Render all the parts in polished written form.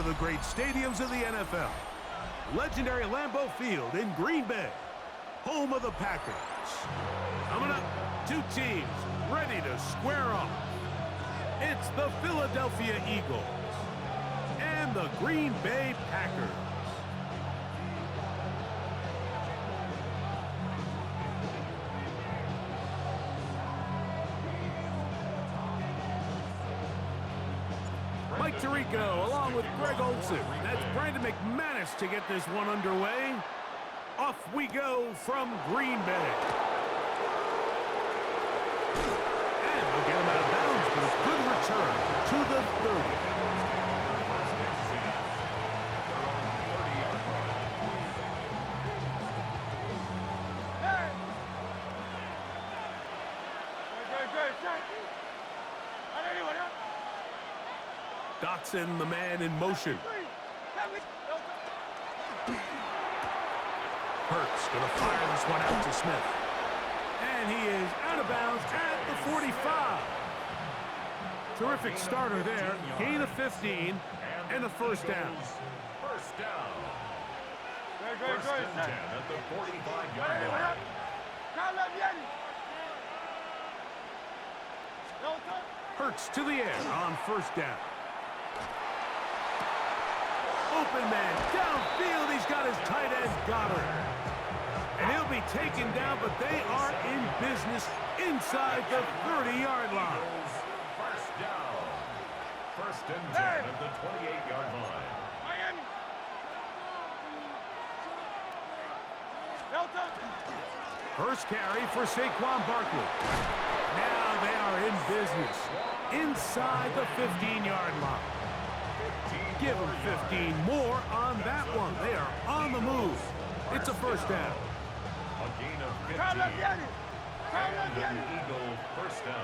the great stadiums of the NFL. Legendary Lambeau Field in Green Bay, home of the Packers. Coming up, two teams ready to square off. It's the Philadelphia Eagles and the Green Bay Packers. Mike Tirico along with Greg Olson. That's Brandon McManus to get this one underway. Off we go from Green Bay. And they'll get him out of bounds, but a good return to the 30. Dotson, the man in motion. Hurts going to fire this one out to Smith. And he is out of bounds at the 45. Terrific starter there. Gain of 15 and a first down. First down. First and 10 at the 45-yard line. Hurts to the air on first down. Open man downfield. He's got his tight end Goddard. And he'll be taken down, but they are in business inside the 30-yard line. First down. First and 10 at the 28-yard line. First carry for Saquon Barkley. Now they are in business inside the 15-yard line. Give them 15 more on that one. They are on the move. It's a first down. A gain of 15. And an Eagle first down.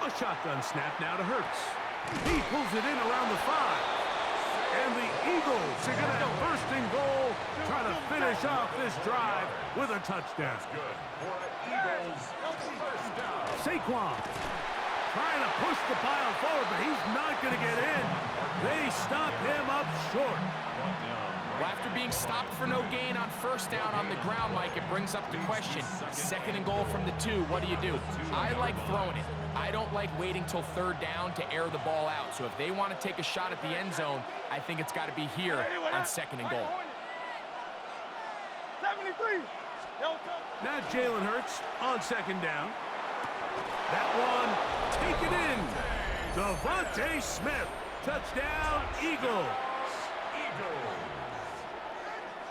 A shotgun snap now to Hurts. He pulls it in around the 5. And the Eagles are going to have first and goal, trying to finish off this drive with a touchdown. Good for the Eagles. First down. Saquon trying to push the pile forward, but he's not going to get in. They stop him up short. Well, after being stopped for no gain on first down on the ground, Mike, it brings up the question. Second and goal from the 2, what do? I like throwing it. I don't like waiting till third down to air the ball out. So if they want to take a shot at the end zone, I think it's got to be here on second and goal. 73. Now Jalen Hurts on second down. That one taken in. Devontae Smith. Touchdown, Eagles.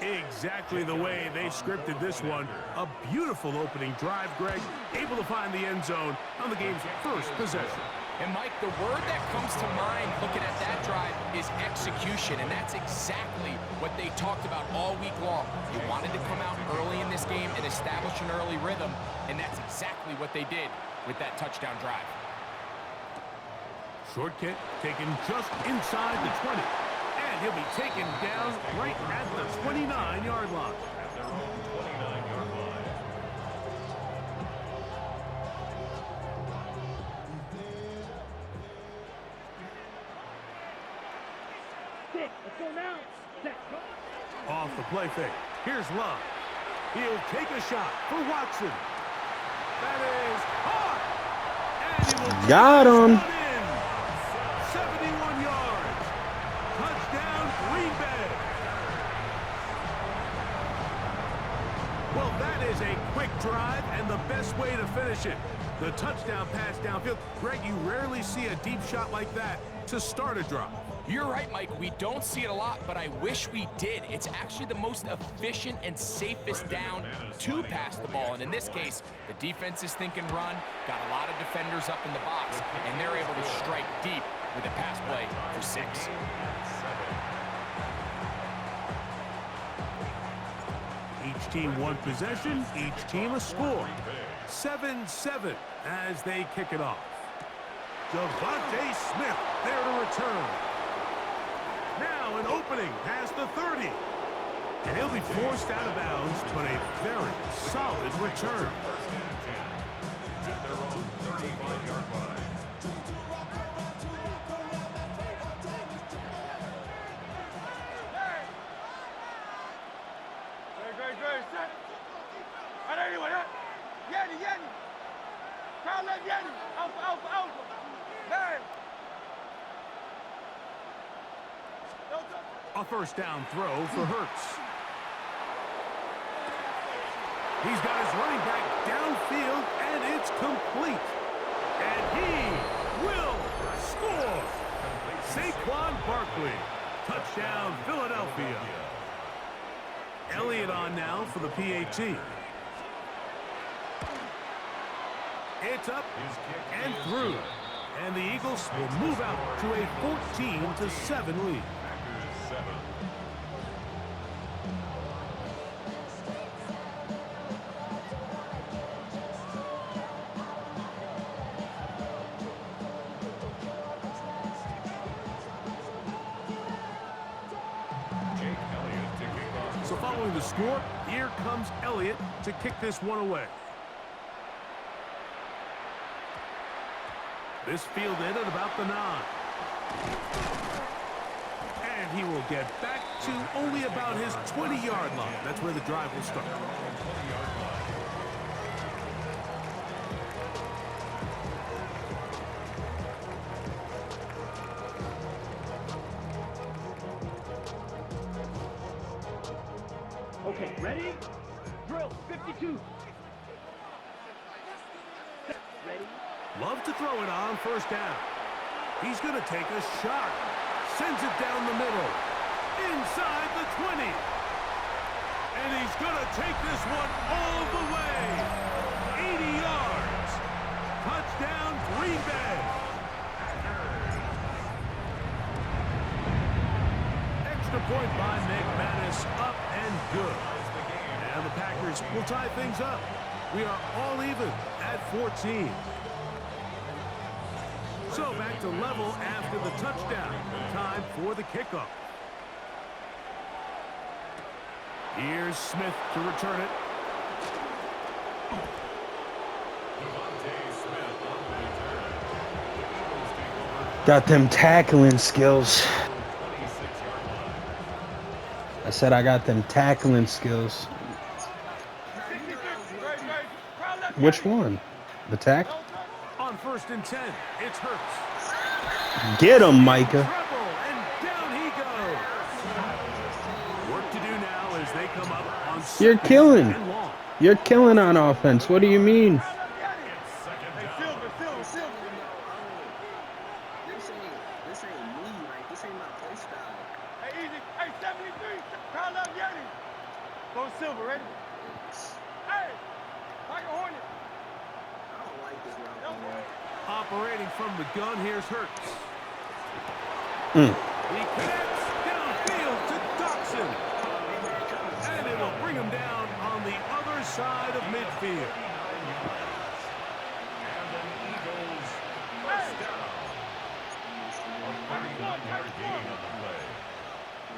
Exactly the way they scripted this one. A beautiful opening drive, Greg. Able to find the end zone on the game's first possession. And, Mike, the word that comes to mind looking at that drive is execution, and that's exactly what they talked about all week long. You wanted to come out early in this game and establish an early rhythm, and that's exactly what they did with that touchdown drive. Short kick taken just inside the 20. And he'll be taken down right at the 29-yard line. At their own 29-yard line. Off the play fake. Here's Love. He'll take a shot for Watson. That is hot. And he will got him. 71 yards. Touchdown, Green Bay. Well, that is a quick drive and the best way to finish it. The touchdown pass downfield. Greg, you rarely see a deep shot like that to start a drive. You're right, Mike. We don't see it a lot, but I wish we did. It's actually the most efficient and safest down to pass the ball. And in this case, the defense is thinking run, got a lot of defenders up in the box, and they're able to strike deep with a pass play for 6. Each team one possession, each team a score. 7-7 as they kick it off. Devontae Smith there to return. Now an opening past the 30. And he'll be forced out of bounds, but a very solid return. At their own 35-yard line. A first down throw for Hurts. He's got his running back downfield, and it's complete. And he will score. Saquon Barkley. Touchdown, Philadelphia. Elliott on now for the PHI. It's up and through. And the Eagles will move out to a 14-7 lead. So following the score, here comes Elliott to kick this one away. This fielded at about the 9. And he will get back to only about his 20-yard line. That's where the drive will start. Okay, ready? Drill, 52. Ready? Love to throw it on first down. He's going to take a shot. Sends it down the middle. Inside the 20. And he's going to take this one all the way. 80 yards. Touchdown, Green Bay. Extra point by McManus, up and good. And the Packers will tie things up. We are all even at 14. So back to level after the touchdown. Time for the kickoff. Here's Smith to return it. Got them tackling skills. I said I got them tackling skills. Which one? The tack? On 1st and 10, it's Hurts. Get him, Micah. Treble, and down he goes. Work to do now as they come up on You're second killing. and long. You're killing on offense. What do you mean? This ain't me, like this ain't my play style. Hey, easy. Hey, 73. Call up Yeti. Go Silver, ready? Hey, like a Hornet. I don't like this route, man. Operating from the gun, here's Hurts. Mm. He connects downfield to Dotson. And it will bring him down on the other side of midfield. And an Eagles first down. A 31-yard gain on the play.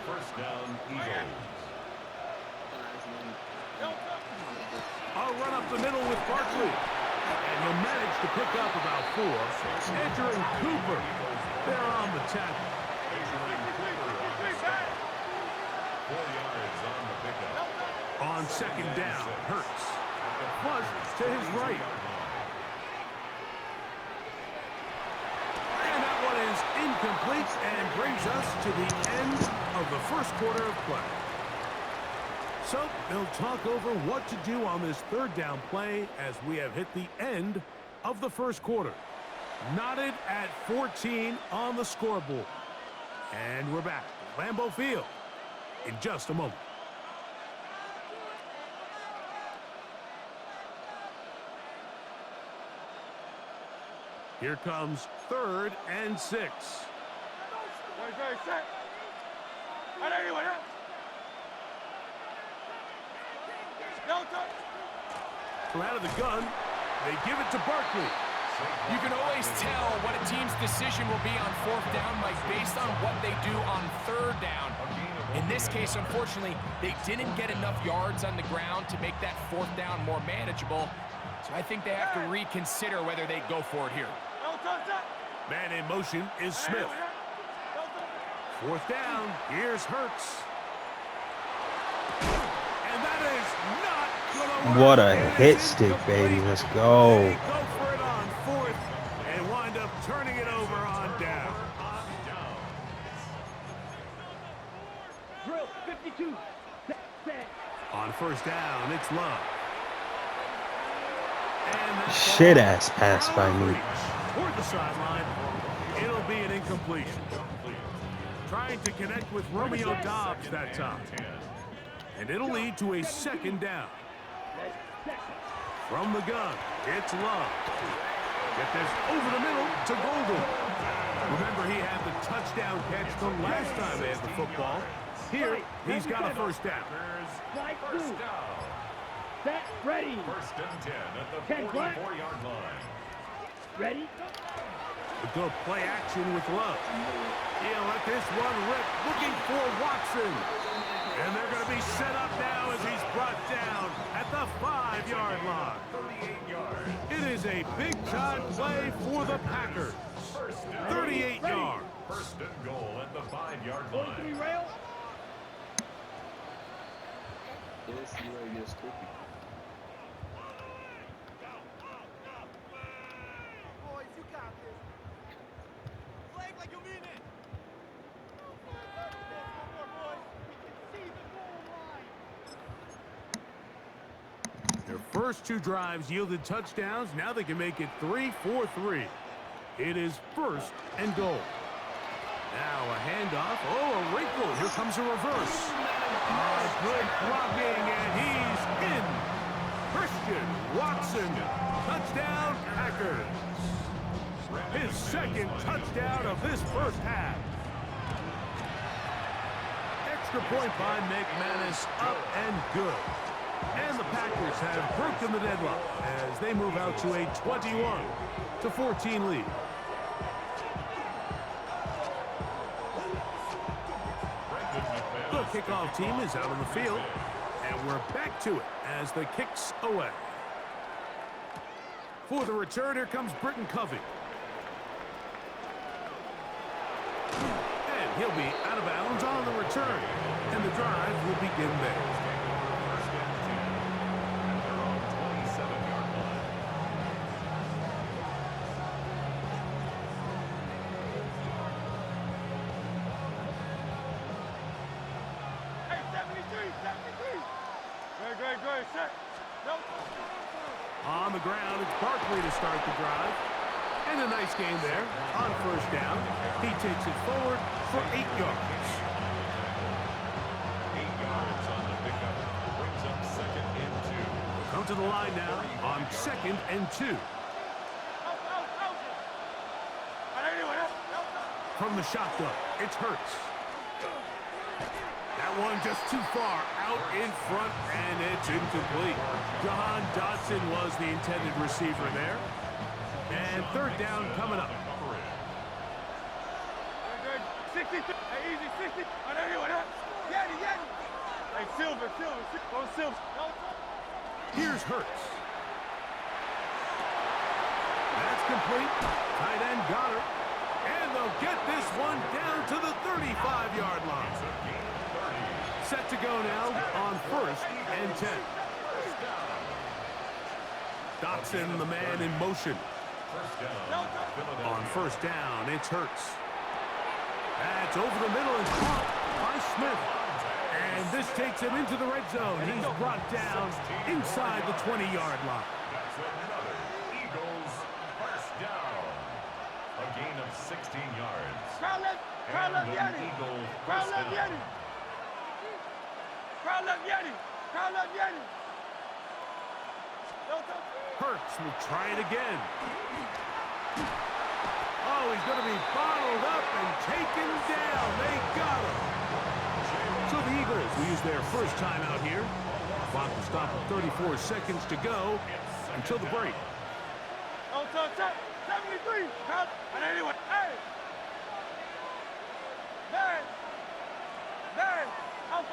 First down, Eagles. A run up the middle with Barkley. And he'll manage to pick up about 4. Entering Cooper. They're on the tackle. 4 yards on the pickup. On second down, Hurts. Flush to his right. And that one is incomplete and brings us to the end of the first quarter of play. So they'll talk over what to do on this third down play as we have hit the end of the first quarter. Knotted at 14 on the scoreboard. And we're back at Lambeau Field in just a moment. Here comes 3rd and 6. Very set. Right anyway, huh? From out of the gun, they give it to Barkley. You can always tell what a team's decision will be on 4th down, Mike, based on what they do on 3rd down. In this case, unfortunately, they didn't get enough yards on the ground to make that 4th down more manageable. So I think they have to reconsider whether they go for it here. Man in motion is Smith. 4th down, here's Hurts. And that is not gonna work. What a It hit is stick, incomplete. baby. Let's go. They go for it on 4th and wind up turning it over on down. 52. Set. On first down, it's Love. And that Shit ball ass pass out by of me. reach toward the sideline. It'll be an incompletion. Trying to connect with Romeo Dobbs that time. And it'll lead to a second down. From the gun, it's Love. Get this over the middle to Golden. Remember, he had the touchdown catch the last time they had the football. Here, he's got a first down. First down. Set. Ready. First and 10 at the 44-yard line. Ready. A good play action with Love. He'll let this one rip, looking for Watson. And they're going to be set up now as he's brought down at the 5-yard line. 38 yards. It is a big-time play for the Packers. 38 yards. First and goal at the 5-yard line. Rails. This is where it gets tricky. Boys, you got this. Flag like you mean it. Their first two drives yielded touchdowns. Now they can make it 3-4-3. It is first and goal. Now a handoff. Oh, a wrinkle. Here comes a reverse. Good blocking, and he's in. Christian Watson. Touchdown, Packers. His second touchdown of this first half. Extra point by McManus, up and good. And the Packers have broken the deadlock as they move out to a 21-14 lead. The kickoff team is out on the field, and we're back to it as the kick's away. For the return, here comes Britton Covey. And he'll be out of bounds on the return, and the drive will begin there. First and 10 at their own 27-yard line. Hey, 73. Good. Set. No. On the ground, it's Barkley to start the drive. And a nice game there on first down. He takes it forward for 8 yards. 8 yards on the pickup. Brings up second and 2. We'll come to the line now on second and 2. Out. From the shotgun, it's Hurts. That one just too far out in front, and it's incomplete. Jahan Dotson was the intended receiver there. And third down coming up. Good. 60. Hey, easy 60. Yeti. Hey, Silver. Go Silver. Here's Hurts. That's complete. Tight end got her. And they'll get this one down to the 35-yard line. Set to go now on first and 10. Dotson, the man in motion. On first down, it's Hurts. That's over the middle and caught by Smith. And this takes him into the red zone. He's brought down inside the 20-yard line. That's another Eagles first down. A gain of 16 yards. Crowd left Yeti. Eagle Crowd first left down. Yeti. Crowd left Yeti. Hurts will try it again. Oh, he's going to be bottled up and taken down. They got him. So the Eagles will use their first time out here. Clock will stop at 34 seconds to go until the break. 73. Crowd. And anyway, hey. There. Out.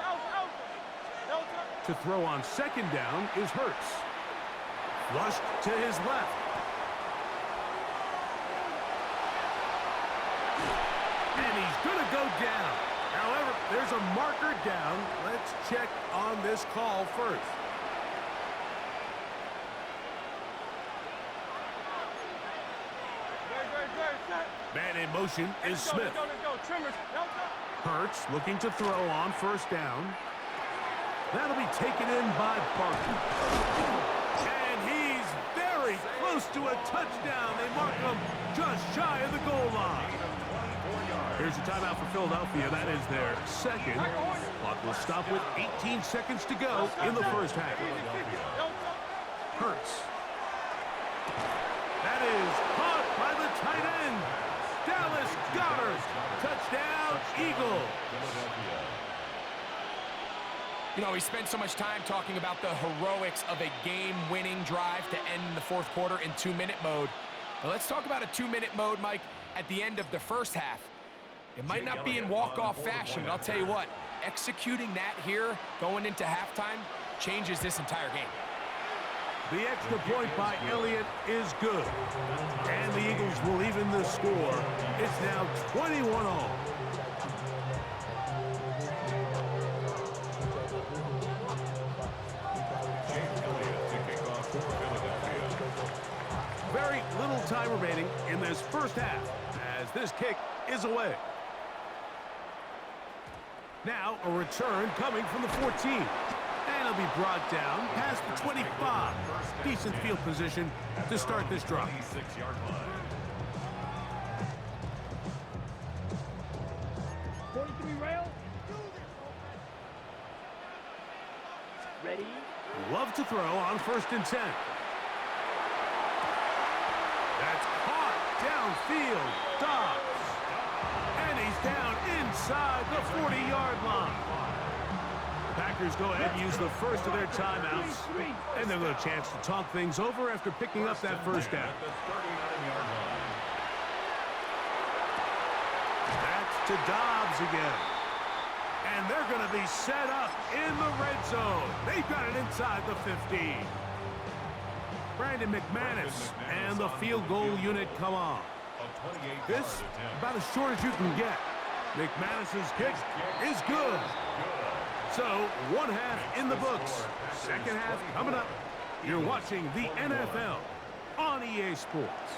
To throw on second down is Hurts. Flushed to his left. And he's going to go down. However, there's a marker down. Let's check on this call first. Good. Set. Man in motion is Smith. Let's go. Trimmers. Hurts looking to throw on first down. That'll be taken in by Barkley. And he's very close to a touchdown. They mark him just shy of the goal line. Here's a timeout for Philadelphia. That is their second. Clock will stop with 18 seconds to go in the first half. Hurts. That is caught by the tight end. Dallas Goedert. Touchdown, Eagles. You know, we spent so much time talking about the heroics of a game-winning drive to end the fourth quarter in 2-minute mode. But let's talk about a 2-minute mode, Mike, at the end of the first half. It might not be in walk-off fashion, but I'll tell you what, executing that here going into halftime changes this entire game. The extra point by Elliott is good. And the Eagles will even the score. It's now 21-all. Very little time remaining in this first half as this kick is away. Now a return coming from the 14. And it'll be brought down past the 25. Decent field position to start this drive. 26-yard line. 43 rail. Ready? Love to throw on first and 10. That's caught downfield. Dobbs. And he's down inside the 40-yard line. Packers go ahead and use the first of their timeouts. And they'll get a chance to talk things over after picking up that first down. That's to Dobbs again. And they're going to be set up in the red zone. They've got it inside the 15. Brandon McManus and the field goal unit come on. This about as short as you can get. McManus's kick is good. So, one half in the books. Second half coming up. You're watching the NFL on EA Sports.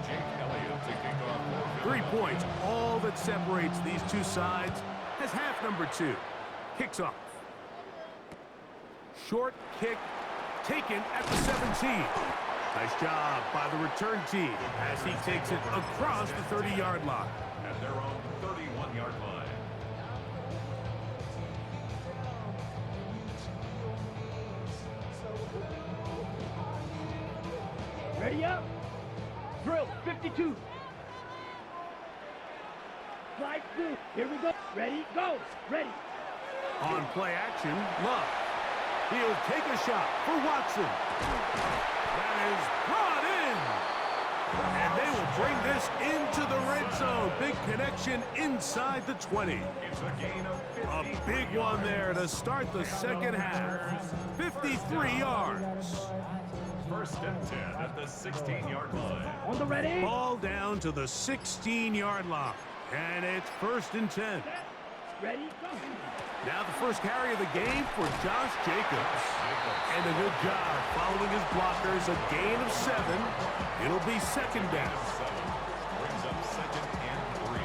Jake Elliott to kick off. 3 points, all that separates these two sides as half number 2 kicks off. Short kick taken at the 17. Nice job by the return team as he takes it across the 30-yard line. At their own 31-yard line. Ready up. Drill 52. Slide through. Here we go. Ready, go. Ready. On play action, Love. He'll take a shot for Watson. That is brought in. And they will bring this into the red zone. Big connection inside the 20. It's a gain of 50. A big one there to start the second half. 53 yards. First and 10 at the 16-yard line. On the ready. Ball down to the 16-yard line. And it's first and 10. Ready, go. Now the first carry of the game for Josh Jacobs. And a good job following his blockers. A gain of 7. It'll be second down. Brings up second and 3.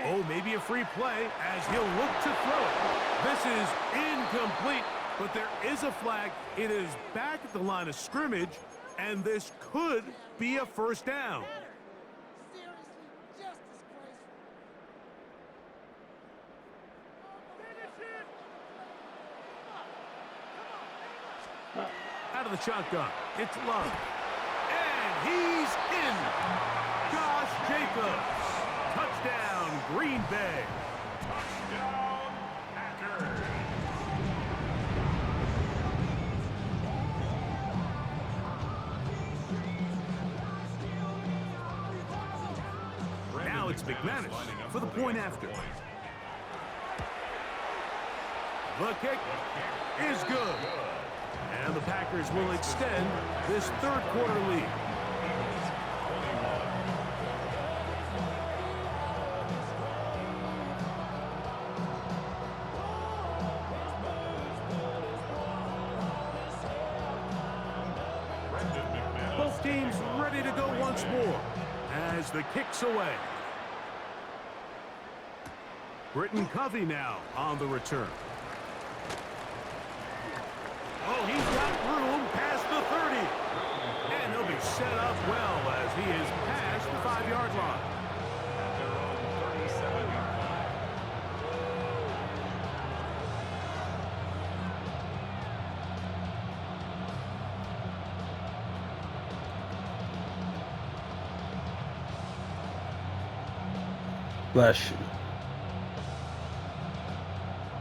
Oh, maybe a free play as he'll look to throw it. This is incomplete, but there is a flag. It is back at the line of scrimmage, and this could be a first down. Out of the shotgun, it's Love. And he's in. Josh Jacobs. Touchdown, Green Bay. Touchdown, Packers. Now it's McManus for the point after. The kick is good. And the Packers will extend this third quarter lead. team's ready to go once more as the kick's away. Britton Covey now on the return. Oh, he's got room past the 30. And he'll be set up well as he is past the 5-yard line. At their own 37-yard line. Bless you.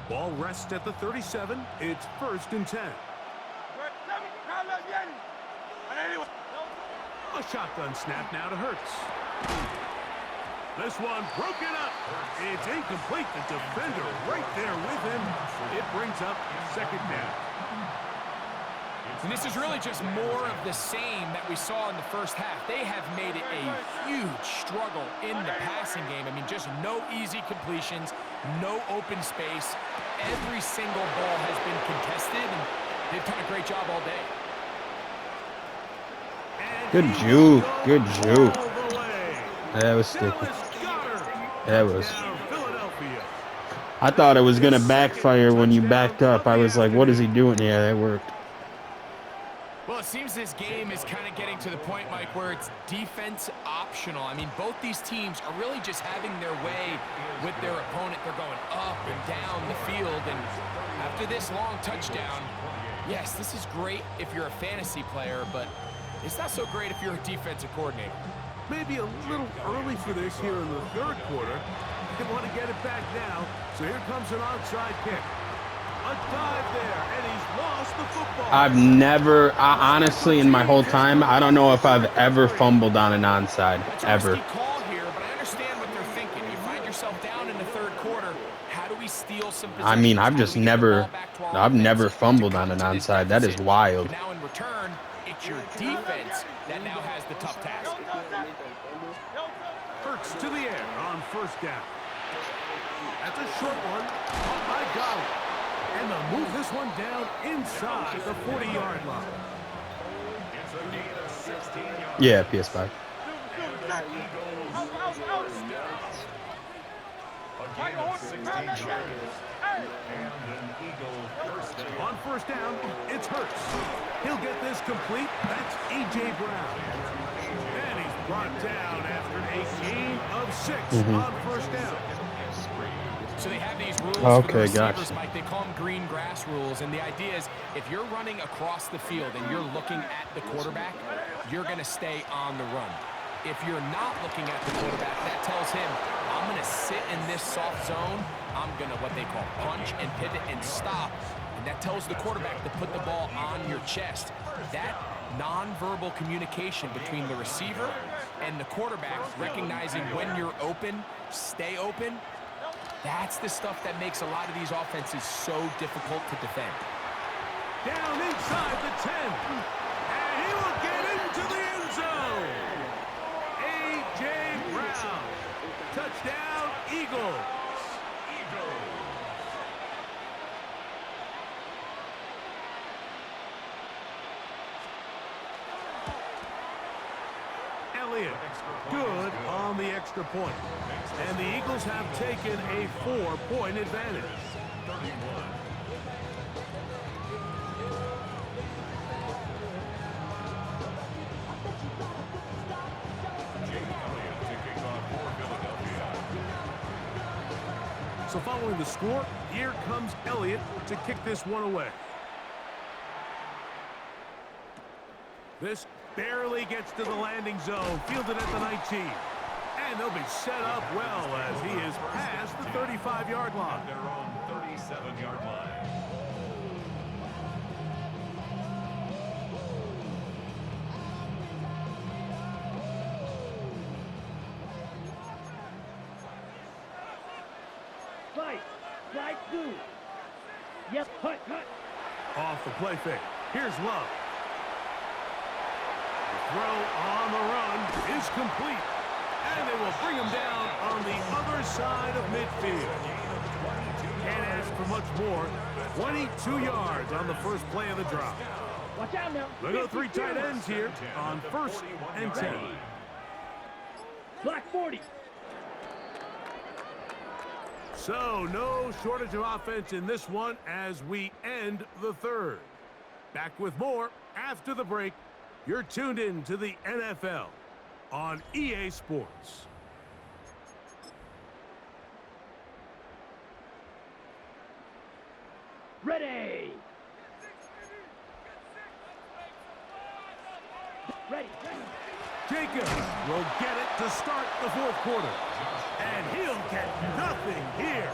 Ball rests at the 37. It's 1st and 10. A shotgun snap now to Hurts. This one broken up. It's incomplete. The defender right there with him. It brings up 2nd down. And this is really just more of the same that we saw in the first half. They have made it a huge struggle in the passing game. I mean, just no easy completions, no open space. Every single ball has been contested, and they've done a great job all day. Good juke. Good juke. That was sticky. That was. I thought it was going to backfire when you backed up. I was like, what is he doing? Yeah, that worked. Well, it seems this game is kind of getting to the point, Mike, where it's defense optional. I mean, both these teams are really just having their way with their opponent. They're going up and down the field, and after this long touchdown, yes, this is great if you're a fantasy player, but it's not so great if you're a defensive coordinator. Maybe a little early for this here in the 3rd quarter. They want to get it back now, so here comes an onside kick. A dive there, and he's lost the football. I've never, honestly, in my whole time, I don't know if I've ever fumbled on an onside, ever. It's a risky call here, but I understand what they're thinking. You find yourself down in the 3rd quarter. How do we steal some possession? I mean, I've never fumbled on an onside. That is wild. Now in return, it's your defense that now has the tough task. Hurts to the air on 1st down. That's a short one. Oh, my God. And they'll move this one down inside the 40-yard line. It's a gain of 16 yards. Yeah, PS5. On 1st down, it's Hurts. He'll get this complete. That's A.J. Brown. And he's brought down after a gain of 6 on 1st down. So they have these rules for the receivers, gotcha. Mike. They call them green grass rules. And the idea is if you're running across the field and you're looking at the quarterback, you're going to stay on the run. If you're not looking at the quarterback, that tells him, I'm going to sit in this soft zone. I'm going to what they call punch and pivot and stop. And that tells the quarterback to put the ball on your chest. That nonverbal communication between the receiver and the quarterback, recognizing when you're open, stay open, that's the stuff that makes a lot of these offenses so difficult to defend. Down inside the 10. And he will get into the end zone. A.J. Brown. Touchdown, Eagles. Elliott, good on the extra point. And the Eagles have taken a 4-point advantage. 31. So following the score, here comes Elliott to kick this one away. This barely gets to the landing zone, fielded at the 19. And they'll be set up well as he is past the 35-yard line. Their own 37-yard line. Slide two. Yep, hut. Off the play fake. Here's Love. The throw on the run is complete. And they will bring him down on the other side of midfield. Can't ask for much more. 22 yards on the first play of the drive. Watch out now. We'll go 3 tight ends here on 1st and 10. Black 40. So, no shortage of offense in this one as we end the 3rd. Back with more after the break. You're tuned in to the NFL on EA Sports. Ready. Ready. Jacob will get it to start the 4th quarter. And he'll get nothing here.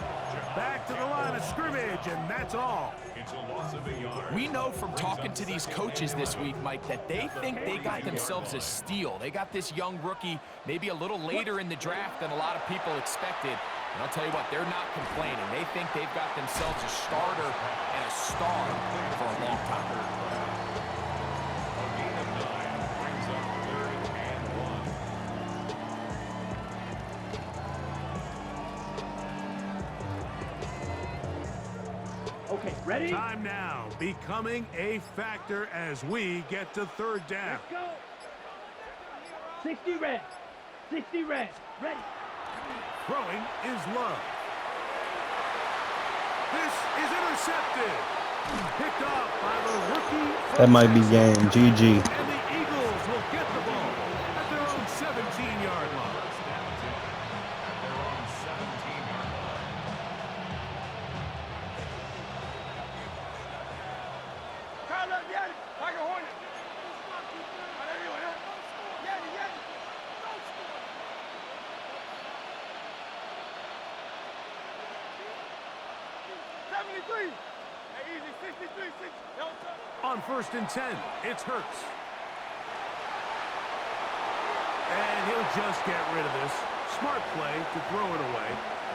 Back to the line of scrimmage, and that's all. It's a loss of a yard. We know from talking to these coaches this week, Mike, that they think they got themselves a steal. They got this young rookie maybe a little later in the draft than a lot of people expected. And I'll tell you what, they're not complaining. They think they've got themselves a starter and a star for a long time. A gain of 9 brings up 3rd and 1. Okay, ready? Time now becoming a factor as we get to 3rd down. Let's go. 60 red. 60 red. Ready. Throwing is Love. This is intercepted. Picked off by the rookie. That might be game. GG. And the Eagles will get the ball at their own 17-yard line. At their own 17-yard line. Kyle up, Yanni. Tiger Hornet. Yanni, Yanni. 73. Hey, easy. 63, 60. On 1st and 10, it's Hurts. And he'll just get rid of this. Smart play to throw it away,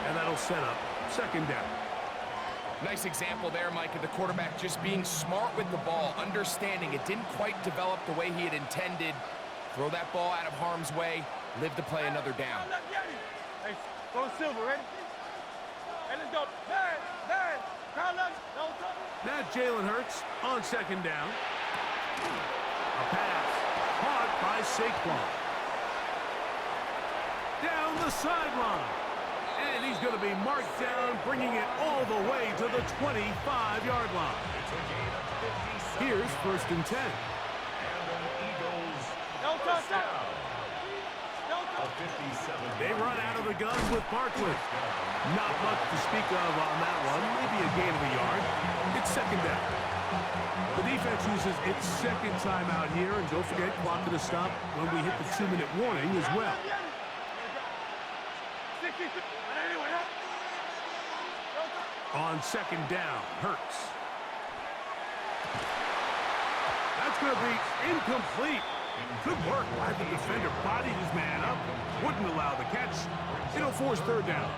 and that'll set up 2nd down. Nice example there, Mike, of the quarterback just being smart with the ball, understanding it didn't quite develop the way he had intended. Throw that ball out of harm's way, live to play another down. Kyle up, Yanni. Hey, go Silver, ready? Hey, let's go. Nine. Kyle up. No trouble. Now Jalen Hurts on 2nd down. A pass caught by Saquon. Down the sideline. And he's going to be marked down, bringing it all the way to the 25-yard line. It's a gain of 57. Here's 1st and 10. And an Eagles No first touchdown. down. No A touchdown. 57. They run out of the gun with Barkley. Not much to speak of on that one. Maybe a gain of a yard. It's 2nd down. The defense uses its 2nd timeout here, and don't forget, clock to stop when we hit the 2-minute warning as well. 63. On 2nd down, Hurts. That's going to be incomplete. Good work by the defender. Bodied his man up. Wouldn't allow the catch. It'll force 3rd down.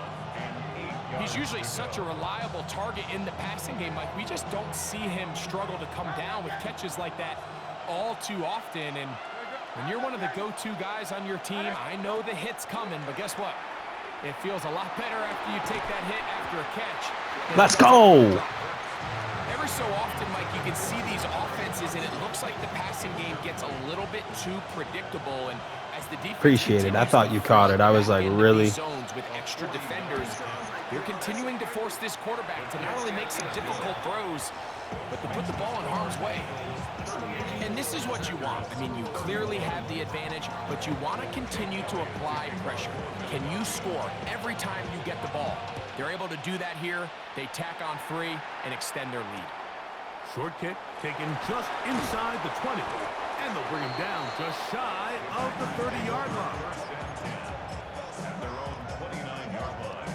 He's usually such a reliable target in the passing game, Mike. We just don't see him struggle to come down with catches like that all too often. And when you're one of the go-to guys on your team, I know the hit's coming, but guess what? It feels a lot better after you take that hit after a catch. Let's go. Every so often, Mike, you can see these offenses, and it looks like the passing game gets a little bit too predictable. And as the defense Appreciate it. I thought you caught it. I was like, into really? these zones with extra defenders, they're continuing to force this quarterback to not only make some difficult throws, but to put the ball in harm's way. And this is what you want. I mean, you clearly have the advantage, but you want to continue to apply pressure. Can you score every time you get the ball? They're able to do that here. They tack on 3 and extend their lead. Short kick taken just inside the 20. And they'll bring him down just shy of the 30-yard line. At their own 29-yard line.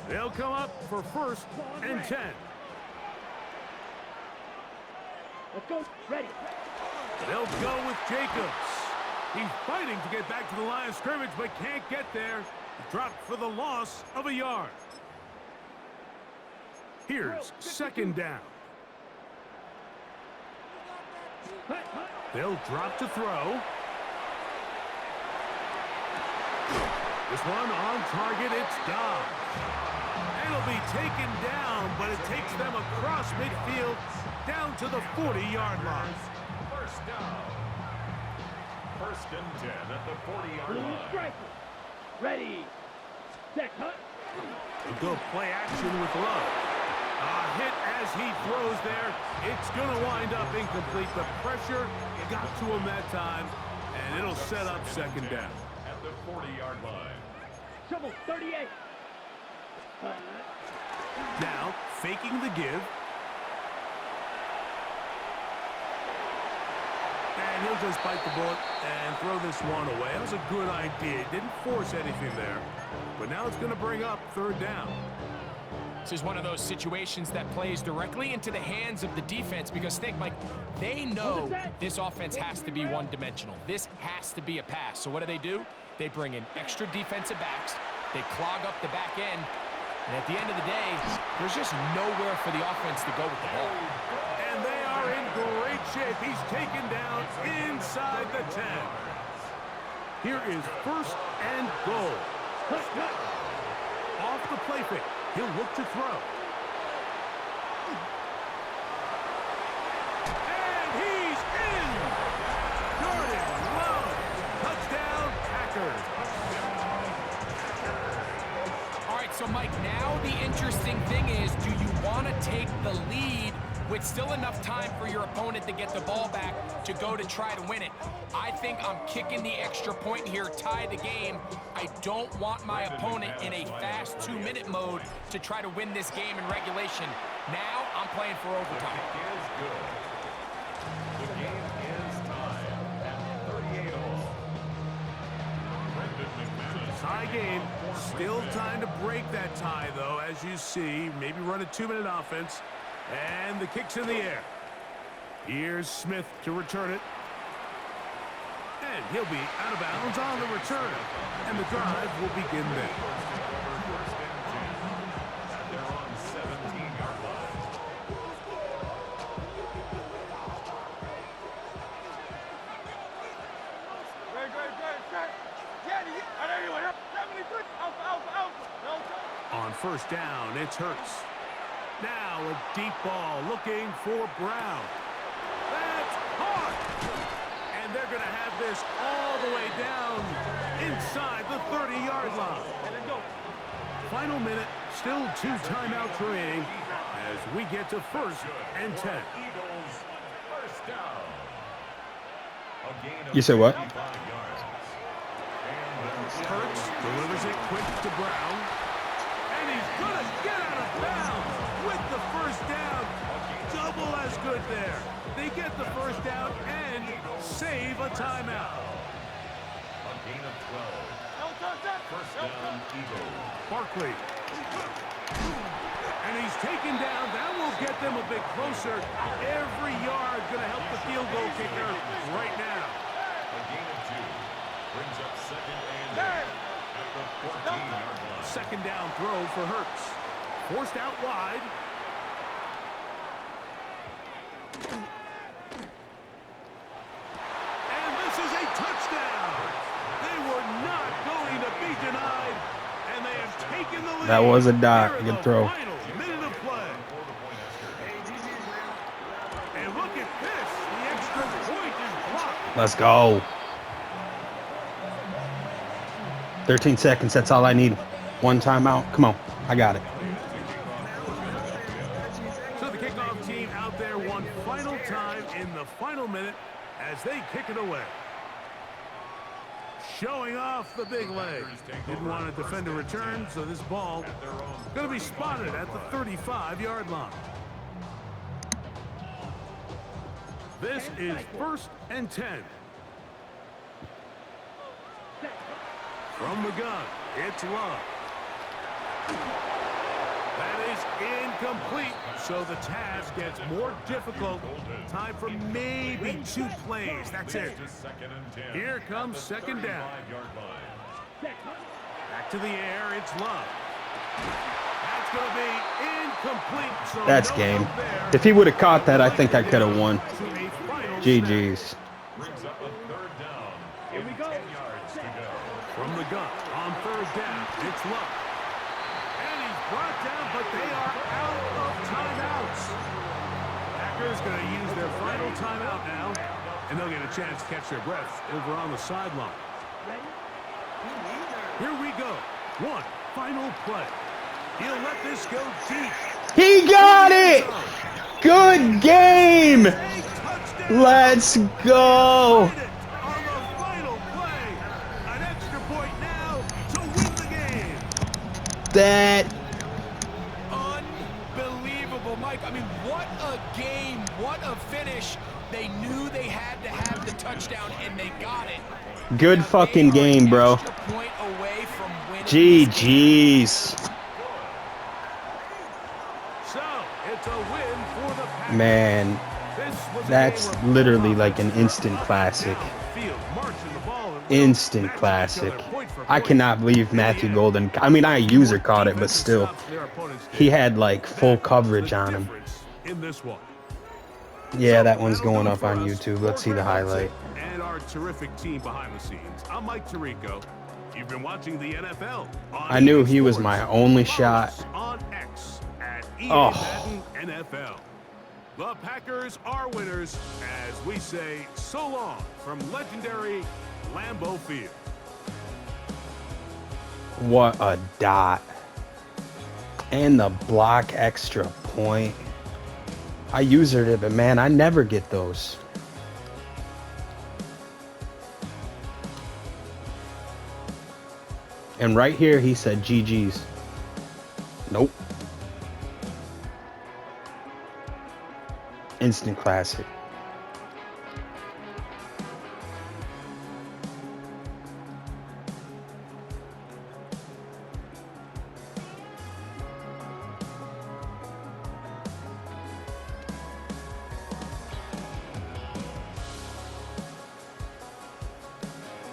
They'll come up for 1st and 10. Let's go. Ready. They'll go with Jacobs. He's fighting to get back to the line of scrimmage, but can't get there. Dropped for the loss of a yard. Here's 2nd down. They'll drop to throw. This one on target, it's Dobbs. It'll be taken down, but it takes them across midfield down to the 40-yard line. First down. First and 10 at the 40-yard line. Ready. Set, cut. A good play action with Love. A hit as he throws there. It's going to wind up incomplete. The pressure got to him that time, and it'll set up second down. At the 40-yard line. Trouble, 38. Now, faking the give. And he'll just bite the bullet and throw this one away. That was a good idea. Didn't force anything there. But now it's going to bring up third down. This is one of those situations that plays directly into the hands of the defense because think, Mike, they know this offense has to be one-dimensional. This has to be a pass. So what do? They bring in extra defensive backs. They clog up the back end. And at the end of the day, there's just nowhere for the offense to go with the ball. And they are in great shape. He's taken down inside the 10. Here is first and goal. Off the play fake. He'll look to throw. And he's in! Jordan Love. Touchdown, Packers. All right, so Mike, now the interesting thing is, do you want to take the lead with still enough time for your opponent to get the ball back to go to try to win it? I think I'm kicking the extra point here, tie the game. I don't want my opponent in a fast 2-minute mode to try to win this game in regulation. Now I'm playing for overtime. Is good. The game is tied at 38 all. Tie game. Still time to break that tie, though, as you see. Maybe run a 2-minute offense. And the kick's in the air. Here's Smith to return it. And he'll be out of bounds on the return. And the drive will begin there. First and 10. They're on 17-yard line. Great. Yeah, there you are. 73. Alpha. On first down, it's Hurts. Now a deep ball looking for Brown. That's hard. And they're going to have this all the way down inside the 30-yard line. Final minute, still 2 timeouts remaining as we get to first and 10. Eagles, first down. A gain of You said what? 55 yards. Hurts delivers it quick to Brown. And he's going to get out of bounds with the first down. Double as good there. They get the first down and save a timeout. A gain of 12. First down, Eagles. Barkley. And he's taken down. That will get them a bit closer. Every yard going to help the field goal kicker right now. A gain of 2. Brings up second and 8 at the 14-yard line. Second down throw for Hurts. Forced out wide. And this is a touchdown. They were not going to be denied. And they have taken the lead. That was a dot. Here in Good the throw. Final minute of play. And look at this. The extra point is blocked. Let's go. 13 seconds. That's all I need. One timeout. Come on. I got it. So the kickoff team out there one final time in the final minute as they kick it away. Showing off the big leg. Didn't want to defend a return, so this ball going to be spotted at the 35-yard line. This is first and 10. From the gun, it's Love. That is incomplete, so the task gets more difficult. Time for maybe 2 plays. That's it. Here comes second down. Back to the air, it's Love. That's going to be incomplete. So That's no game. help there. If he would have caught that, I think I could have won. To a final GG's. Brings up a third down. Here we go. 10 yards to go. From the gun, on third down, it's Love. And he's brought down, but they are out of timeouts. Packers going to use their final timeout now, and they'll get a chance to catch their breath over on the sideline. Here we go. One final play. He'll let this go deep. He got it! Good game! Let's go! On the final play, an extra point now to win the game. That Unbelievable, Mike. I mean, what a game. What a finish. They knew they had to have the touchdown, and they got it. good Now, fucking they are an game, bro. extra point away from winning this game. GG's. So, it's a win for the Packers. Man, This was a that's game where literally both like an offenses instant were up classic. and down the field, marching the ball and Instant matching each classic. other point for I point. cannot believe In the Matthew end, Golden. I mean, I user more caught it, but defensive still. stops than their opponents did. He had like full That was coverage the on him. difference in this one. Yeah, So, that one's that'll going do up for on us. YouTube. Let's see the For Greg highlight. Hudson and our terrific team behind the scenes. I'm Mike Tirico. You've been watching the NFL on I knew EA he was Sports. my only Follow shot. us on X at EA Oh. Madden NFL. The Packers are winners as we say so long from legendary Lambeau Field. What a dot. And the block extra point. I usered it, but man, I never get those. And right here, he said GG's. Nope. Instant classic.